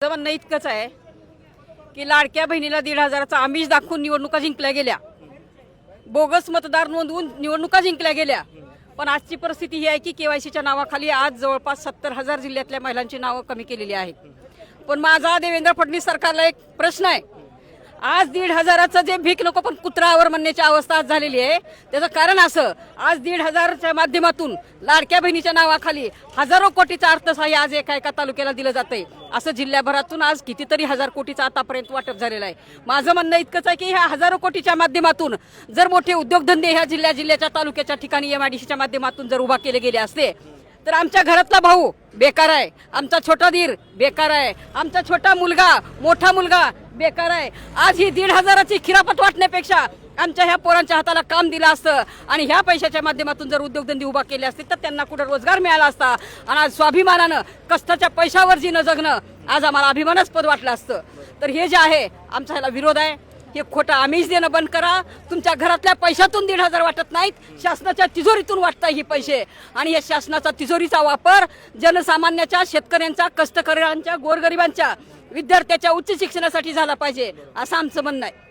म्हणणं इतकंच आहे की लाडक्या बहिणीला 1,500चा आमिष दाखवून निवडणुका जिंकल्या गेल्या, बोगस मतदार नोंदवून निवडणुका जिंकल्या गेल्या. पण आजची परिस्थिती ही आहे की केवायसीच्या नावाखाली आज जवळपास 70,000 जिल्ह्यातल्या महिलांची नावं कमी केलेली आहेत. पण माझा देवेंद्र फडणवीस सरकारला एक प्रश्न आहे. आज 1,500चं जे भीक नको पण कुत्रावर म्हणण्याची अवस्था आज झालेली आहे. त्याचं कारण असं, आज 1,500च्या माध्यमातून लाडक्या बहिणीच्या नावाखाली हजारो कोटीचं अर्थसहाय्य आज एका एका तालुक्याला दिलं जातंय. असं जिल्ह्याभरातून आज कितीतरी हजार कोटीचं आतापर्यंत वाटप झालेलं आहे. माझं म्हणणं इतकंच आहे की ह्या हजारो कोटीच्या माध्यमातून जर मोठे उद्योगधंदे ह्या जिल्ह्याच्या तालुक्याच्या ठिकाणी MIDCच्या माध्यमातून जर उभा केले गेले असते तर आमच्या घरातला भाऊ बेकार आहे, आमचा छोटा धीर बेकार आहे, आमचा छोटा मुलगा मोठा मुलगा बेकार आहे. आज ही 1,500ची खिरापत वाटण्यापेक्षा आमच्या ह्या पोरांच्या हाताला काम दिलं असतं आणि ह्या पैशाच्या माध्यमातून जर उद्योगधंदे उभा केले असते तर त्यांना कुठं रोजगार मिळाला असता आणि आज स्वाभिमानानं कष्टाच्या पैशावर जीनं जगणं आज आम्हाला अभिमानास्पद वाटलं असतं. तर हे जे आहे आमचा ह्याला विरोध आहे. हे खोटं आमिष देणं बंद करा. तुमच्या घरातल्या पैशातून 1,500 वाटत नाहीत, शासनाच्या तिजोरीतून वाटताय ही पैसे. आणि या शासनाचा तिजोरीचा वापर जनसामान्याच्या, शेतकऱ्यांच्या, कष्टकऱ्यांच्या, गोरगरिबांच्या, विद्यार्थ्याच्या उच्च शिक्षणासाठी झाला पाहिजे असं आमचं म्हणणं आहे.